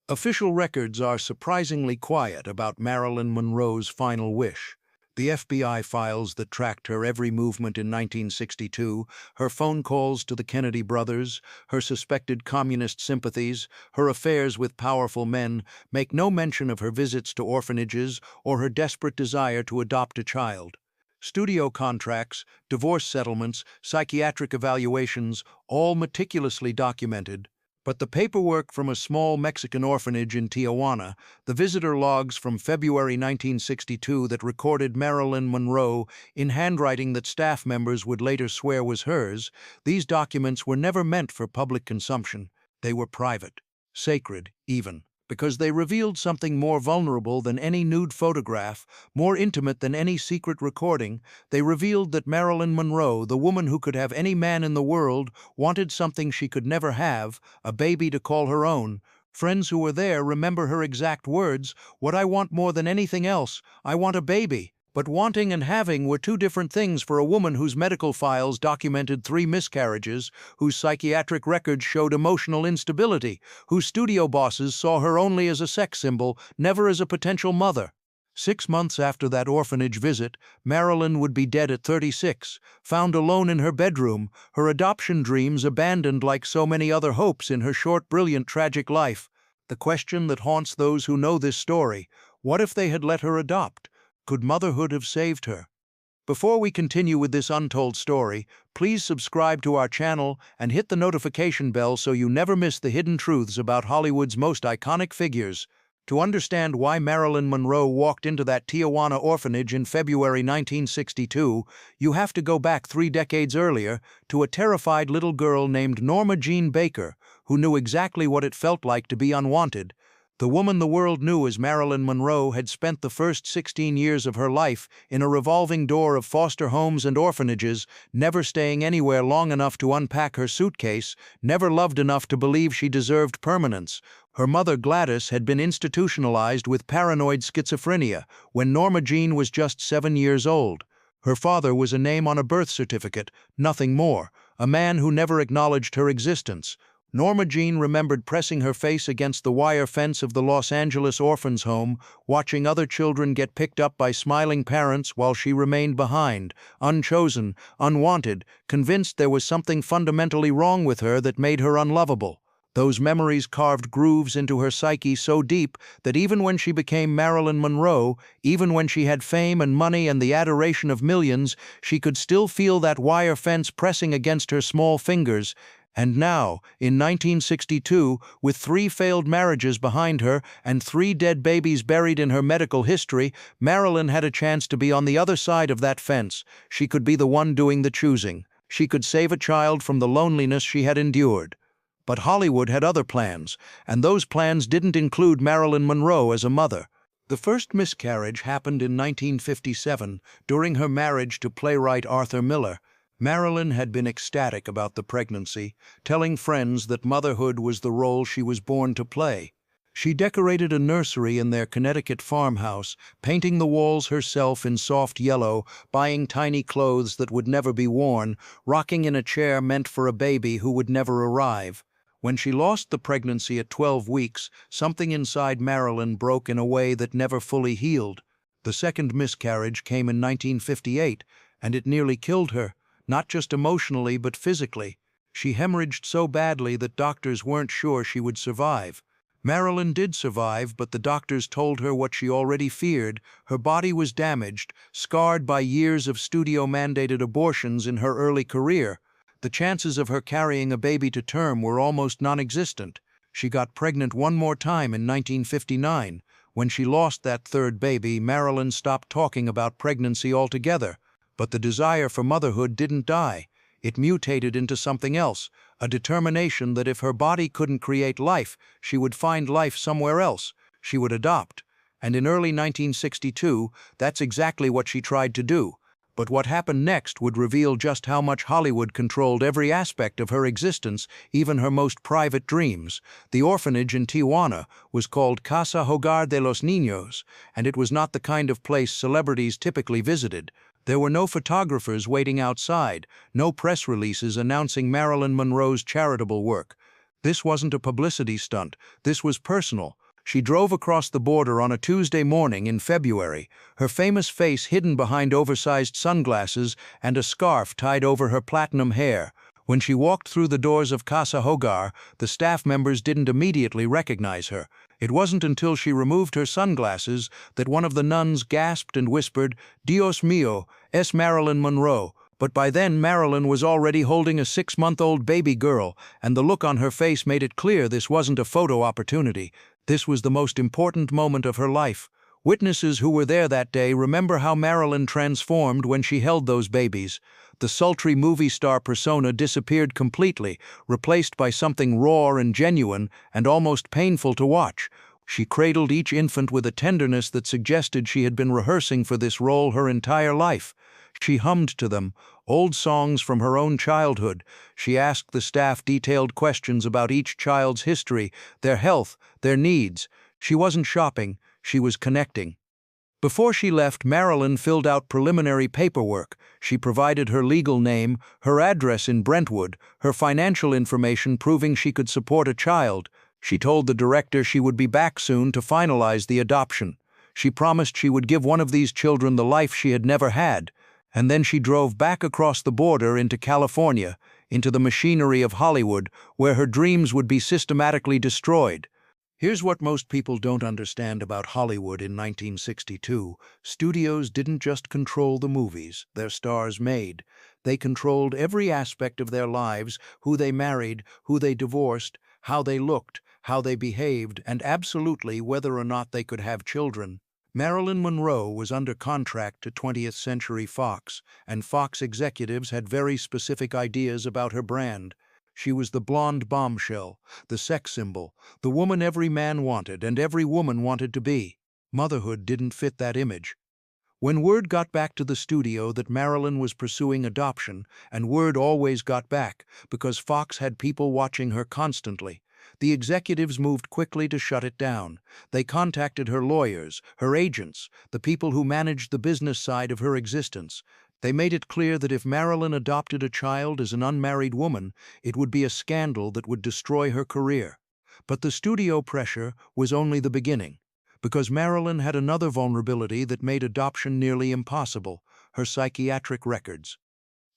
Official records are surprisingly quiet about Marilyn Monroe's final wish. The FBI files that tracked her every movement in 1962, her phone calls to the Kennedy brothers, her suspected communist sympathies, her affairs with powerful men, make no mention of her visits to orphanages or her desperate desire to adopt a child. Studio contracts, divorce settlements, psychiatric evaluations, all meticulously documented. But the paperwork from a small Mexican orphanage in Tijuana, the visitor logs from February 1962 that recorded Marilyn Monroe in handwriting that staff members would later swear was hers, these documents were never meant for public consumption. They were private, sacred even, because they revealed something more vulnerable than any nude photograph, more intimate than any secret recording. They revealed that Marilyn Monroe, the woman who could have any man in the world, wanted something she could never have, a baby to call her own. Friends who were there remember her exact words, "What I want more than anything else, I want a baby." But wanting and having were two different things for a woman whose medical files documented 3 miscarriages, whose psychiatric records showed emotional instability, whose studio bosses saw her only as a sex symbol, never as a potential mother. 6 months after that orphanage visit, Marilyn would be dead at 36, found alone in her bedroom, her adoption dreams abandoned like so many other hopes in her short, brilliant, tragic life. The question that haunts those who know this story: what if they had let her adopt? Could motherhood have saved her? Before we continue with this untold story, please subscribe to our channel and hit the notification bell so you never miss the hidden truths about Hollywood's most iconic figures. To understand why Marilyn Monroe walked into that Tijuana orphanage in February 1962, you have to go back 3 decades earlier to a terrified little girl named Norma Jean Baker, who knew exactly what it felt like to be unwanted. The woman the world knew as Marilyn Monroe had spent the first 16 years of her life in a revolving door of foster homes and orphanages, never staying anywhere long enough to unpack her suitcase, never loved enough to believe she deserved permanence. Her mother Gladys had been institutionalized with paranoid schizophrenia when Norma Jean was just 7 years old. Her father was a name on a birth certificate, nothing more, a man who never acknowledged her existence. Norma Jean remembered pressing her face against the wire fence of the Los Angeles orphans' home, watching other children get picked up by smiling parents while she remained behind, unchosen, unwanted, convinced there was something fundamentally wrong with her that made her unlovable. Those memories carved grooves into her psyche so deep that even when she became Marilyn Monroe, even when she had fame and money and the adoration of millions, she could still feel that wire fence pressing against her small fingers. And now, in 1962, with 3 failed marriages behind her and 3 dead babies buried in her medical history, Marilyn had a chance to be on the other side of that fence. She could be the one doing the choosing. She could save a child from the loneliness she had endured. But Hollywood had other plans, and those plans didn't include Marilyn Monroe as a mother. The first miscarriage happened in 1957, during her marriage to playwright Arthur Miller. Marilyn had been ecstatic about the pregnancy, telling friends that motherhood was the role she was born to play. She decorated a nursery in their Connecticut farmhouse, painting the walls herself in soft yellow, buying tiny clothes that would never be worn, rocking in a chair meant for a baby who would never arrive. When she lost the pregnancy at 12 weeks, something inside Marilyn broke in a way that never fully healed. The second miscarriage came in 1958, and it nearly killed her. Not just emotionally, but physically. She hemorrhaged so badly that doctors weren't sure she would survive. Marilyn did survive, but the doctors told her what she already feared. Her body was damaged, scarred by years of studio-mandated abortions in her early career. The chances of her carrying a baby to term were almost non-existent. She got pregnant one more time in 1959. When she lost that 3rd baby, Marilyn stopped talking about pregnancy altogether. But the desire for motherhood didn't die. It mutated into something else, a determination that if her body couldn't create life, she would find life somewhere else. She would adopt. And in early 1962, that's exactly what she tried to do. But what happened next would reveal just how much Hollywood controlled every aspect of her existence, even her most private dreams. The orphanage in Tijuana was called Casa Hogar de los Niños, and it was not the kind of place celebrities typically visited. There were no photographers waiting outside, no press releases announcing Marilyn Monroe's charitable work. This wasn't a publicity stunt. This was personal. She drove across the border on a Tuesday morning in February, her famous face hidden behind oversized sunglasses and a scarf tied over her platinum hair. When she walked through the doors of Casa Hogar, the staff members didn't immediately recognize her. It wasn't until she removed her sunglasses that one of the nuns gasped and whispered, "Dios mío, es Marilyn Monroe." But by then Marilyn was already holding a 6-month-old baby girl, and the look on her face made it clear this wasn't a photo opportunity. This was the most important moment of her life. Witnesses who were there that day remember how Marilyn transformed when she held those babies. The sultry movie star persona disappeared completely, replaced by something raw and genuine and almost painful to watch. She cradled each infant with a tenderness that suggested she had been rehearsing for this role her entire life. She hummed to them, old songs from her own childhood. She asked the staff detailed questions about each child's history, their health, their needs. She wasn't shopping, she was connecting. Before she left, Marilyn filled out preliminary paperwork. She provided her legal name, her address in Brentwood, her financial information proving she could support a child. She told the director she would be back soon to finalize the adoption. She promised she would give one of these children the life she had never had. And then she drove back across the border into California, into the machinery of Hollywood, where her dreams would be systematically destroyed. Here's what most people don't understand about Hollywood in 1962. Studios didn't just control the movies their stars made. They controlled every aspect of their lives, who they married, who they divorced, how they looked, how they behaved, and absolutely whether or not they could have children. Marilyn Monroe was under contract to 20th Century Fox, and Fox executives had very specific ideas about her brand. She was the blonde bombshell, the sex symbol, the woman every man wanted and every woman wanted to be. Motherhood didn't fit that image. When word got back to the studio that Marilyn was pursuing adoption, and word always got back because Fox had people watching her constantly, the executives moved quickly to shut it down. They contacted her lawyers, her agents, the people who managed the business side of her existence. They made it clear that if Marilyn adopted a child as an unmarried woman, it would be a scandal that would destroy her career. But the studio pressure was only the beginning, because Marilyn had another vulnerability that made adoption nearly impossible: her psychiatric records.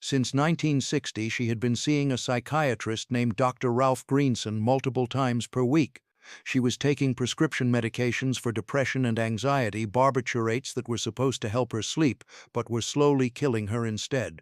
Since 1960, she had been seeing a psychiatrist named Dr. Ralph Greenson multiple times per week. She was taking prescription medications for depression and anxiety, barbiturates that were supposed to help her sleep, but were slowly killing her instead.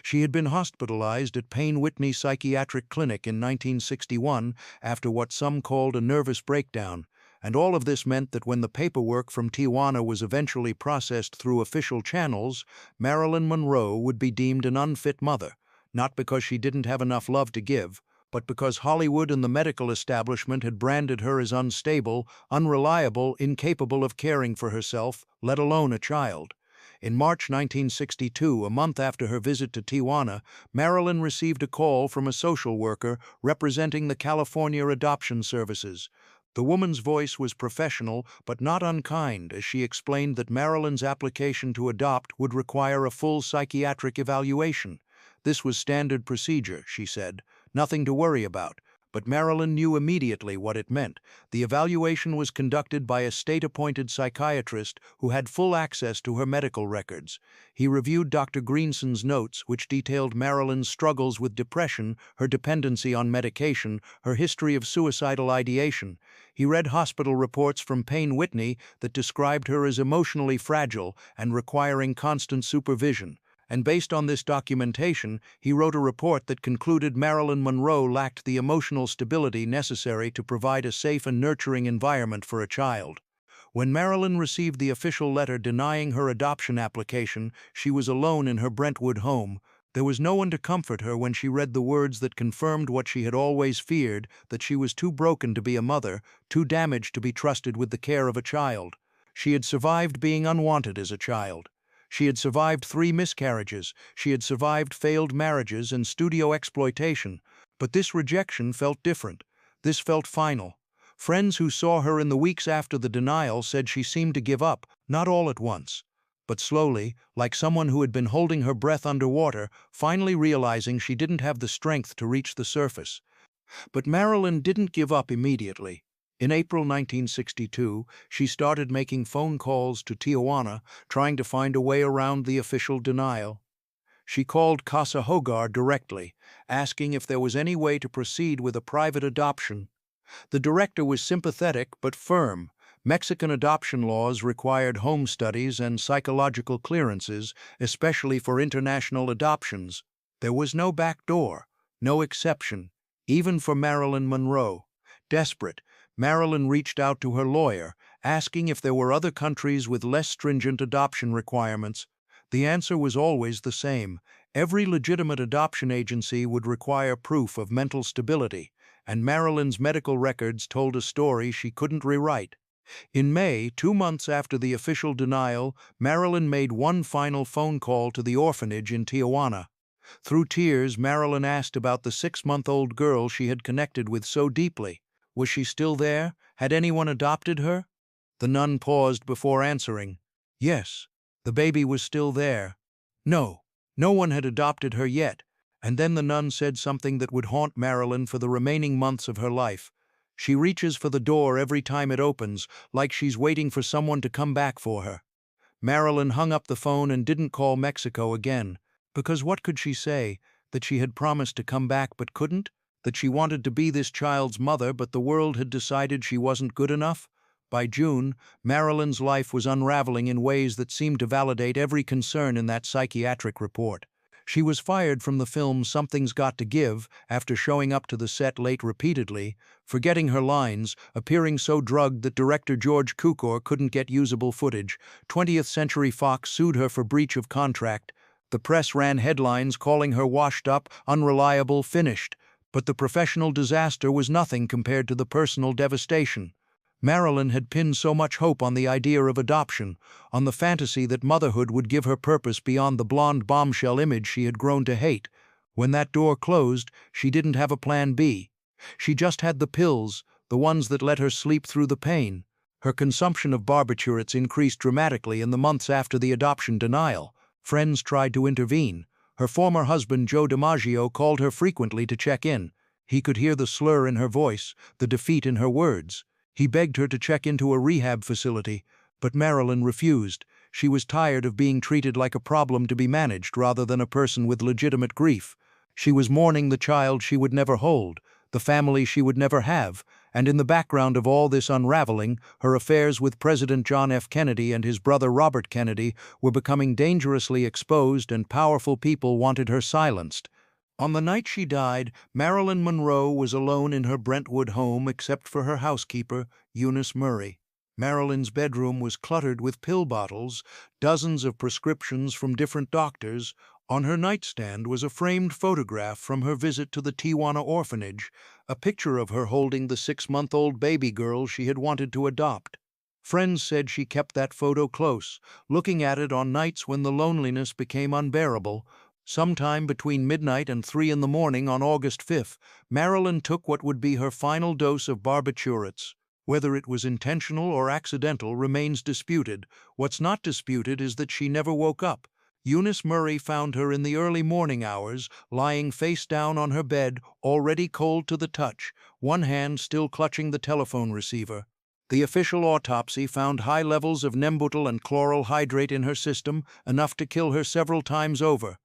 She had been hospitalized at Payne Whitney Psychiatric Clinic in 1961 after what some called a nervous breakdown. And all of this meant that when the paperwork from Tijuana was eventually processed through official channels, Marilyn Monroe would be deemed an unfit mother, not because she didn't have enough love to give, but because Hollywood and the medical establishment had branded her as unstable, unreliable, incapable of caring for herself, let alone a child. In March 1962, a month after her visit to Tijuana, Marilyn received a call from a social worker representing the California Adoption Services. The woman's voice was professional but not unkind as she explained that Marilyn's application to adopt would require a full psychiatric evaluation. This was standard procedure, she said, nothing to worry about. But Marilyn knew immediately what it meant. The evaluation was conducted by a state-appointed psychiatrist who had full access to her medical records. He reviewed Dr. Greenson's notes, which detailed Marilyn's struggles with depression, her dependency on medication, her history of suicidal ideation. He read hospital reports from Payne Whitney that described her as emotionally fragile and requiring constant supervision. And based on this documentation, he wrote a report that concluded Marilyn Monroe lacked the emotional stability necessary to provide a safe and nurturing environment for a child. When Marilyn received the official letter denying her adoption application, she was alone in her Brentwood home. There was no one to comfort her when she read the words that confirmed what she had always feared, that she was too broken to be a mother, too damaged to be trusted with the care of a child. She had survived being unwanted as a child. She had survived 3 miscarriages. She had survived failed marriages and studio exploitation. But this rejection felt different. This felt final. Friends who saw her in the weeks after the denial said she seemed to give up, not all at once, but slowly, like someone who had been holding her breath underwater, finally realizing she didn't have the strength to reach the surface. But Marilyn didn't give up immediately. In April 1962, she started making phone calls to Tijuana, trying to find a way around the official denial. She called Casa Hogar directly, asking if there was any way to proceed with a private adoption. The director was sympathetic but firm. Mexican adoption laws required home studies and psychological clearances, especially for international adoptions. There was no back door, no exception, even for Marilyn Monroe. Desperate, Marilyn reached out to her lawyer, asking if there were other countries with less stringent adoption requirements. The answer was always the same. Every legitimate adoption agency would require proof of mental stability, and Marilyn's medical records told a story she couldn't rewrite. In May, 2 months after the official denial, Marilyn made one final phone call to the orphanage in Tijuana. Through tears, Marilyn asked about the 6-month-old girl she had connected with so deeply. Was she still there? Had anyone adopted her? The nun paused before answering. Yes, the baby was still there. No, no one had adopted her yet. And then the nun said something that would haunt Marilyn for the remaining months of her life. She reaches for the door every time it opens, like she's waiting for someone to come back for her. Marilyn hung up the phone and didn't call Mexico again. Because what could she say? That she had promised to come back but couldn't? That she wanted to be this child's mother but the world had decided she wasn't good enough? By June, Marilyn's life was unraveling in ways that seemed to validate every concern in that psychiatric report. She was fired from the film Something's Got to Give after showing up to the set late repeatedly, forgetting her lines, appearing so drugged that director George Cukor couldn't get usable footage. 20th Century Fox sued her for breach of contract. The press ran headlines calling her washed up, unreliable, finished. But the professional disaster was nothing compared to the personal devastation. Marilyn had pinned so much hope on the idea of adoption, on the fantasy that motherhood would give her purpose beyond the blonde bombshell image she had grown to hate. When that door closed, she didn't have a plan B. She just had the pills, the ones that let her sleep through the pain. Her consumption of barbiturates increased dramatically in the months after the adoption denial. Friends tried to intervene. Her former husband, Joe DiMaggio, called her frequently to check in. He could hear the slur in her voice, the defeat in her words. He begged her to check into a rehab facility, but Marilyn refused. She was tired of being treated like a problem to be managed rather than a person with legitimate grief. She was mourning the child she would never hold, the family she would never have, and in the background of all this unraveling, her affairs with President John F. Kennedy and his brother Robert Kennedy were becoming dangerously exposed, and powerful people wanted her silenced. On the night she died, Marilyn Monroe was alone in her Brentwood home except for her housekeeper, Eunice Murray. Marilyn's bedroom was cluttered with pill bottles, dozens of prescriptions from different doctors. On her nightstand was a framed photograph from her visit to the Tijuana orphanage, a picture of her holding the 6-month-old baby girl she had wanted to adopt. Friends said she kept that photo close, looking at it on nights when the loneliness became unbearable. Sometime between midnight and 3 in the morning on August 5th, Marilyn took what would be her final dose of barbiturates. Whether it was intentional or accidental remains disputed. What's not disputed is that she never woke up. Eunice Murray found her in the early morning hours, lying face down on her bed, already cold to the touch, one hand still clutching the telephone receiver. The official autopsy found high levels of nembutal and chloral hydrate in her system, enough to kill her several times over.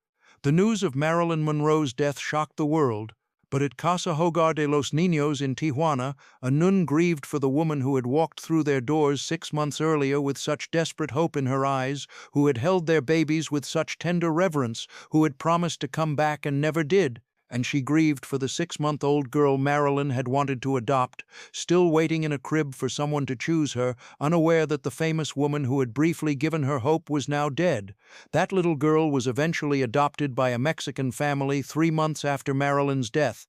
The news of Marilyn Monroe's death shocked the world, but at Casa Hogar de los Niños in Tijuana, a nun grieved for the woman who had walked through their doors 6 months earlier with such desperate hope in her eyes, who had held their babies with such tender reverence, who had promised to come back and never did. And she grieved for the 6-month-old girl Marilyn had wanted to adopt, still waiting in a crib for someone to choose her, unaware that the famous woman who had briefly given her hope was now dead. That little girl was eventually adopted by a Mexican family 3 months after Marilyn's death.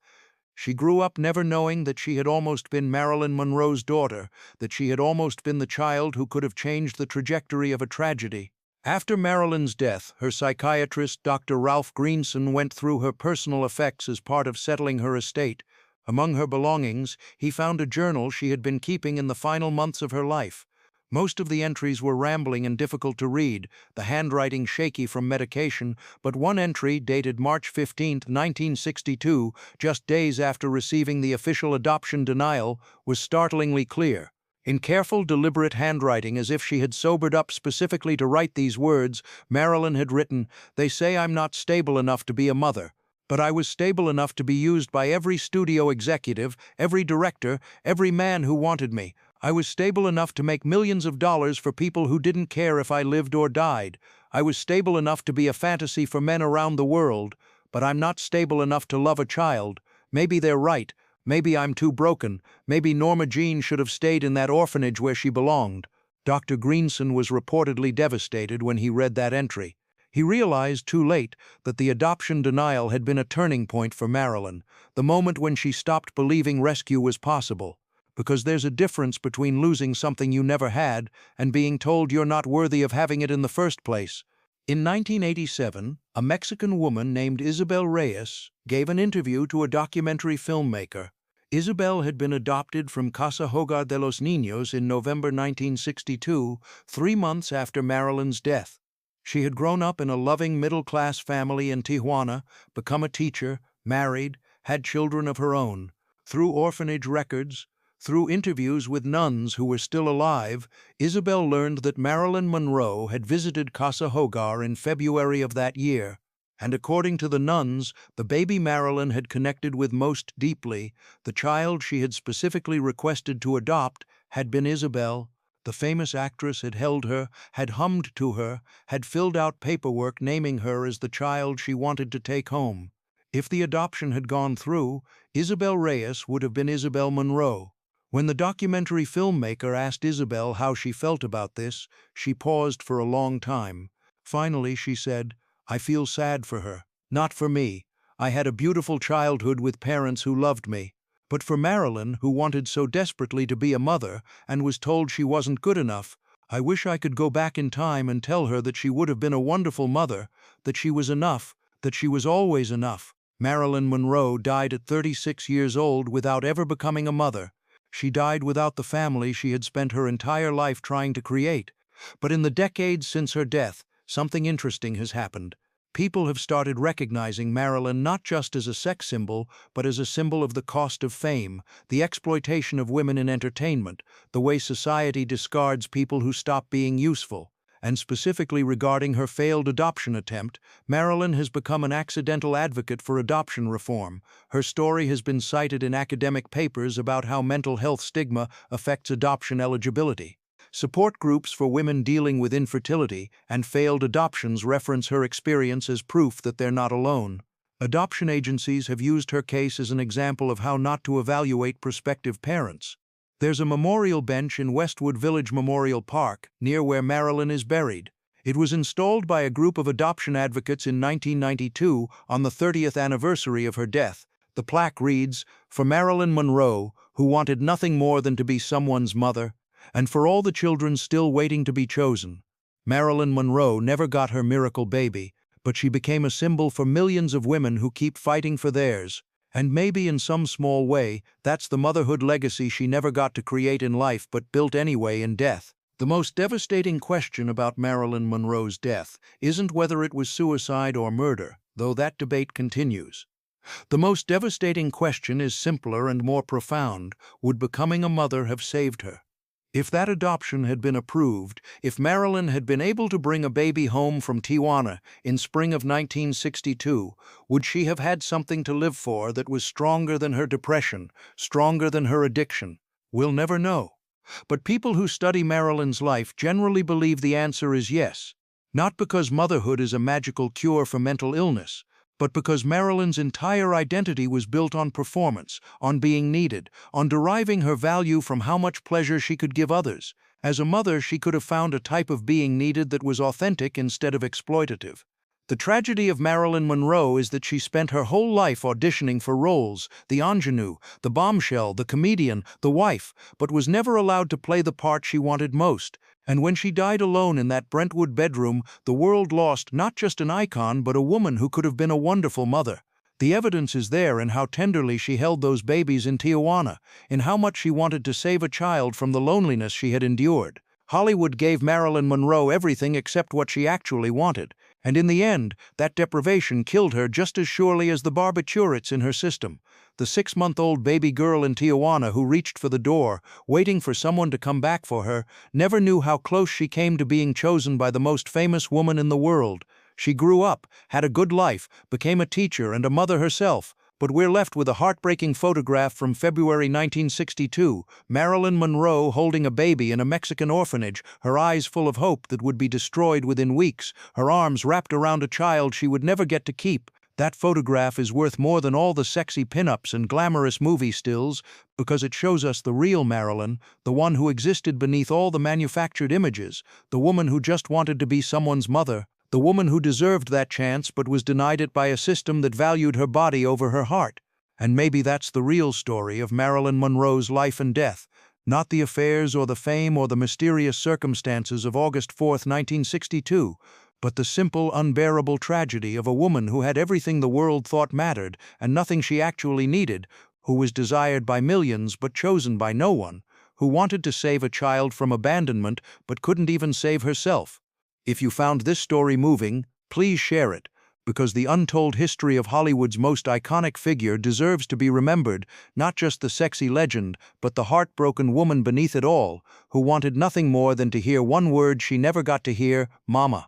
She grew up never knowing that she had almost been Marilyn Monroe's daughter, that she had almost been the child who could have changed the trajectory of a tragedy. After Marilyn's death, her psychiatrist, Dr. Ralph Greenson, went through her personal effects as part of settling her estate. Among her belongings, he found a journal she had been keeping in the final months of her life. Most of the entries were rambling and difficult to read, the handwriting shaky from medication, but one entry, dated March 15, 1962, just days after receiving the official adoption denial, was startlingly clear. In careful, deliberate handwriting, as if she had sobered up specifically to write these words, Marilyn had written, "They say I'm not stable enough to be a mother. But I was stable enough to be used by every studio executive, every director, every man who wanted me. I was stable enough to make millions of dollars for people who didn't care if I lived or died. I was stable enough to be a fantasy for men around the world. But I'm not stable enough to love a child. Maybe they're right. Maybe I'm too broken. Maybe Norma Jean should have stayed in that orphanage where she belonged." Dr. Greenson was reportedly devastated when he read that entry. He realized too late that the adoption denial had been a turning point for Marilyn, the moment when she stopped believing rescue was possible. Because there's a difference between losing something you never had and being told you're not worthy of having it in the first place. In 1987, a Mexican woman named Isabel Reyes gave an interview to a documentary filmmaker. Isabel had been adopted from Casa Hogar de los Niños in November 1962, 3 months after Marilyn's death. She had grown up in a loving middle-class family in Tijuana, become a teacher, married, had children of her own. Through orphanage records, through interviews with nuns who were still alive, Isabel learned that Marilyn Monroe had visited Casa Hogar in February of that year, and according to the nuns, the baby Marilyn had connected with most deeply, the child she had specifically requested to adopt, had been Isabel. The famous actress had held her, had hummed to her, had filled out paperwork naming her as the child she wanted to take home. If the adoption had gone through, Isabel Reyes would have been Isabel Monroe. When the documentary filmmaker asked Isabel how she felt about this, she paused for a long time. Finally, she said, "I feel sad for her. Not for me. I had a beautiful childhood with parents who loved me. But for Marilyn, who wanted so desperately to be a mother and was told she wasn't good enough, I wish I could go back in time and tell her that she would have been a wonderful mother, that she was enough, that she was always enough." Marilyn Monroe died at 36 years old without ever becoming a mother. She died without the family she had spent her entire life trying to create. But in the decades since her death, something interesting has happened. People have started recognizing Marilyn not just as a sex symbol, but as a symbol of the cost of fame, the exploitation of women in entertainment, the way society discards people who stop being useful. And specifically regarding her failed adoption attempt, Marilyn has become an accidental advocate for adoption reform. Her story has been cited in academic papers about how mental health stigma affects adoption eligibility. Support groups for women dealing with infertility and failed adoptions reference her experience as proof that they're not alone. Adoption agencies have used her case as an example of how not to evaluate prospective parents. There's a memorial bench in Westwood Village Memorial Park, near where Marilyn is buried. It was installed by a group of adoption advocates in 1992 on the 30th anniversary of her death. The plaque reads, "For Marilyn Monroe, who wanted nothing more than to be someone's mother, and for all the children still waiting to be chosen." Marilyn Monroe never got her miracle baby, but she became a symbol for millions of women who keep fighting for theirs. And maybe in some small way, that's the motherhood legacy she never got to create in life but built anyway in death. The most devastating question about Marilyn Monroe's death isn't whether it was suicide or murder, though that debate continues. The most devastating question is simpler and more profound. Would becoming a mother have saved her? If that adoption had been approved, if Marilyn had been able to bring a baby home from Tijuana in spring of 1962, would she have had something to live for that was stronger than her depression, stronger than her addiction? We'll never know. But people who study Marilyn's life generally believe the answer is yes. Not because motherhood is a magical cure for mental illness, but because Marilyn's entire identity was built on performance, on being needed, on deriving her value from how much pleasure she could give others. As a mother, she could have found a type of being needed that was authentic instead of exploitative. The tragedy of Marilyn Monroe is that she spent her whole life auditioning for roles, the ingenue, the bombshell, the comedian, the wife, but was never allowed to play the part she wanted most. And when she died alone in that Brentwood bedroom, the world lost not just an icon, but a woman who could have been a wonderful mother. The evidence is there in how tenderly she held those babies in Tijuana, in how much she wanted to save a child from the loneliness she had endured. Hollywood gave Marilyn Monroe everything except what she actually wanted, and in the end, that deprivation killed her just as surely as the barbiturates in her system. The 6-month-old baby girl in Tijuana who reached for the door, waiting for someone to come back for her, never knew how close she came to being chosen by the most famous woman in the world. She grew up, had a good life, became a teacher and a mother herself. But we're left with a heartbreaking photograph from February 1962, Marilyn Monroe holding a baby in a Mexican orphanage, her eyes full of hope that would be destroyed within weeks, her arms wrapped around a child she would never get to keep. That photograph is worth more than all the sexy pin-ups and glamorous movie stills because it shows us the real Marilyn, the one who existed beneath all the manufactured images, the woman who just wanted to be someone's mother. The woman who deserved that chance but was denied it by a system that valued her body over her heart. And maybe that's the real story of Marilyn Monroe's life and death, not the affairs or the fame or the mysterious circumstances of August 4, 1962, but the simple, unbearable tragedy of a woman who had everything the world thought mattered and nothing she actually needed, who was desired by millions but chosen by no one, who wanted to save a child from abandonment but couldn't even save herself. If you found this story moving, please share it, because the untold history of Hollywood's most iconic figure deserves to be remembered, not just the sexy legend, but the heartbroken woman beneath it all, who wanted nothing more than to hear one word she never got to hear, Mama.